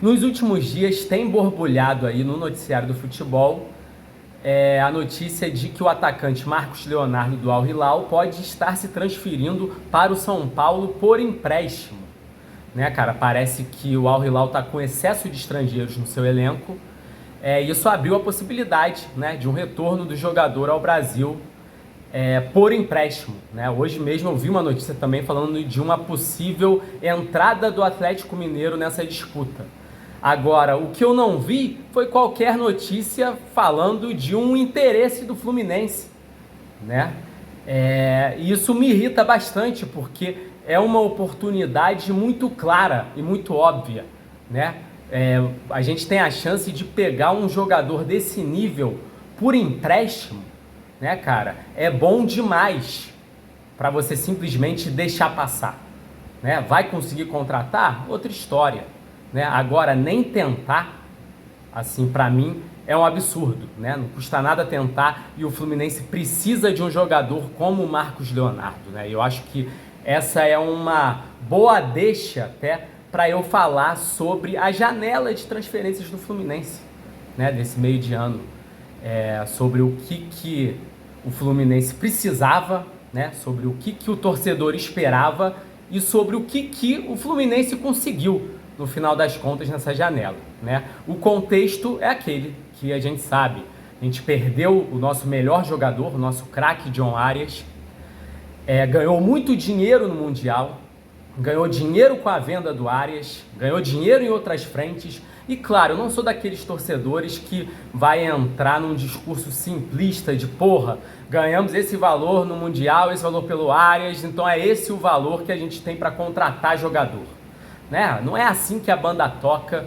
Nos últimos dias tem borbulhado aí no noticiário do futebol a notícia de que o atacante Marcos Leonardo do Al Hilal pode estar se transferindo para o São Paulo por empréstimo. Né, cara? Parece que o Al Hilal está com excesso de estrangeiros no seu elenco. Isso abriu a possibilidade, né, de um retorno do jogador ao Brasil por empréstimo. Né? Hoje mesmo eu vi uma notícia também falando de uma possível entrada do Atlético Mineiro nessa disputa. Agora, o que eu não vi foi qualquer notícia falando de um interesse do Fluminense, né? Isso me irrita bastante, porque é uma oportunidade muito clara e muito óbvia, né? A gente tem a chance de pegar um jogador desse nível por empréstimo, né, cara? É bom demais para você simplesmente deixar passar, né? Vai conseguir contratar? Outra história. Né? Agora, nem tentar, assim, para mim, é um absurdo, né? Não custa nada tentar, e o Fluminense precisa de um jogador como o Marcos Leonardo, né? Eu acho que essa é uma boa deixa até para eu falar sobre a janela de transferências do Fluminense, né? Desse meio de ano, sobre o que o Fluminense precisava, né? Sobre o que o torcedor esperava e sobre o que o Fluminense conseguiu no final das contas nessa janela, né? O contexto é aquele que a gente sabe. A gente perdeu o nosso melhor jogador, o nosso craque John Arias, ganhou muito dinheiro no Mundial, ganhou dinheiro com a venda do Arias, ganhou dinheiro em outras frentes. E claro, eu não sou daqueles torcedores que vai entrar num discurso simplista de porra, ganhamos esse valor no Mundial, esse valor pelo Arias, então é esse o valor que a gente tem para contratar jogador. Né? Não é assim que a banda toca.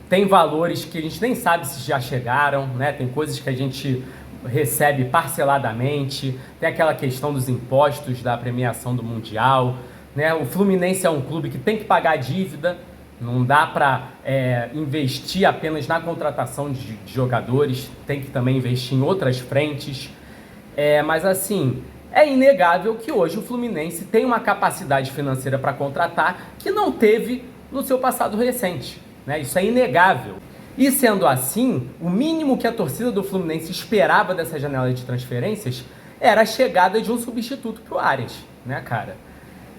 Tem valores que a gente nem sabe se já chegaram, né? Tem coisas que a gente recebe parceladamente, tem aquela questão dos impostos da premiação do Mundial, né? O Fluminense é um clube que tem que pagar dívida, não dá para investir apenas na contratação de jogadores, tem que também investir em outras frentes, mas assim, é inegável que hoje o Fluminense tem uma capacidade financeira para contratar que não teve no seu passado recente, né? Isso é inegável. E sendo assim, o mínimo que a torcida do Fluminense esperava dessa janela de transferências era a chegada de um substituto para o Arias, né, cara?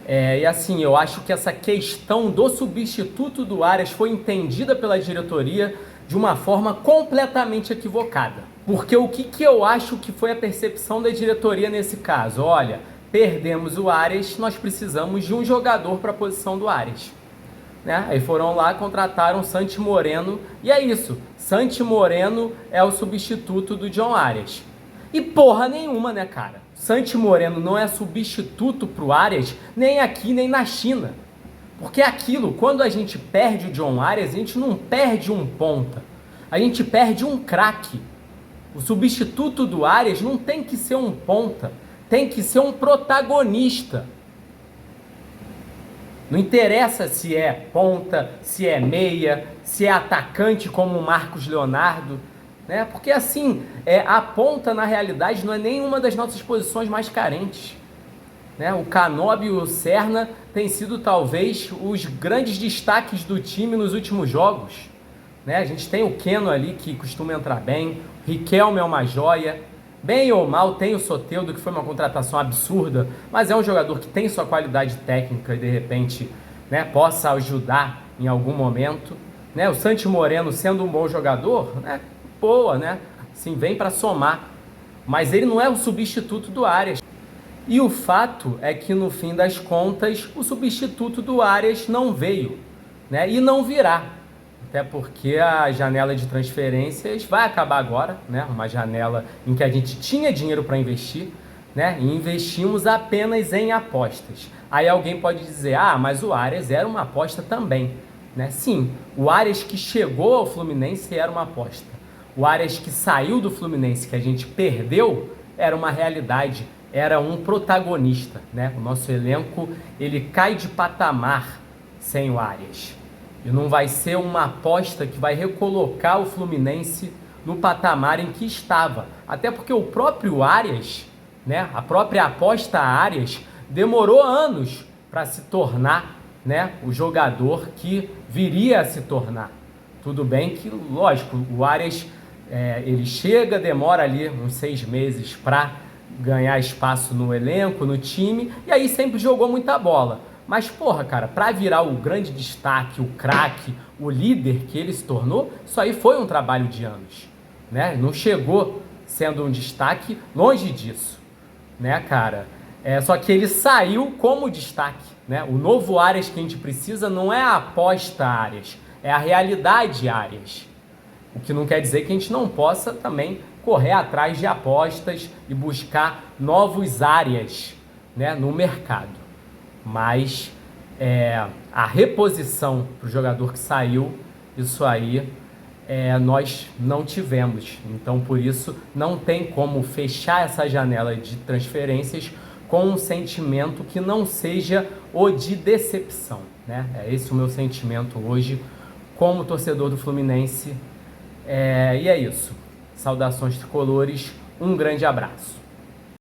E assim, eu acho que essa questão do substituto do Arias foi entendida pela diretoria de uma forma completamente equivocada. Porque o que eu acho que foi a percepção da diretoria nesse caso? Olha, perdemos o Arias, nós precisamos de um jogador para a posição do Arias. Né? Aí foram lá, contrataram o Santi Moreno, e é isso. Santi Moreno é o substituto do John Arias. E porra nenhuma, né, cara? Santi Moreno não é substituto pro Arias nem aqui, nem na China. Porque é aquilo, quando a gente perde o John Arias, a gente não perde um ponta. A gente perde um craque. O substituto do Arias não tem que ser um ponta, tem que ser um protagonista. Não interessa se é ponta, se é meia, se é atacante como o Marcos Leonardo, né? Porque assim, a ponta na realidade não é nenhuma das nossas posições mais carentes. Né? O Canóbio e o Serna têm sido talvez os grandes destaques do time nos últimos jogos. Né? A gente tem o Keno ali que costuma entrar bem, o Riquelme é uma joia, bem ou mal tem o Soteldo que foi uma contratação absurda, mas é um jogador que tem sua qualidade técnica e de repente, né, possa ajudar em algum momento. Né? O Santi Moreno sendo um bom jogador, né, boa, né? Sim, vem para somar, mas ele não é o substituto do Arias. E o fato é que no fim das contas o substituto do Arias não veio, né? E não virá. Até porque a janela de transferências vai acabar agora, né? Uma janela em que a gente tinha dinheiro para investir, né? E investimos apenas em apostas. Aí alguém pode dizer, mas o Arias era uma aposta também, né? Sim, o Arias que chegou ao Fluminense era uma aposta. O Arias que saiu do Fluminense, que a gente perdeu, era uma realidade, era um protagonista, né? O nosso elenco, ele cai de patamar sem o Arias. E não vai ser uma aposta que vai recolocar o Fluminense no patamar em que estava. Até porque o próprio Arias, né, a própria aposta Arias, demorou anos para se tornar né, o jogador que viria a se tornar. Tudo bem que, lógico, o Arias ele chega, demora ali uns 6 meses para ganhar espaço no elenco, no time, e aí sempre jogou muita bola. Mas, porra, cara, para virar o grande destaque, o craque, o líder que ele se tornou, isso aí foi um trabalho de anos, né? Não chegou sendo um destaque, longe disso, né, cara? Só que ele saiu como destaque, né? O novo Arias que a gente precisa não é a aposta Arias, é a realidade Arias. O que não quer dizer que a gente não possa também correr atrás de apostas e buscar novos áreas, né, no mercado. Mas a reposição para o jogador que saiu, isso aí nós não tivemos. Então, por isso, não tem como fechar essa janela de transferências com um sentimento que não seja o de decepção, né? É esse o meu sentimento hoje como torcedor do Fluminense. E é isso. Saudações tricolores, um grande abraço.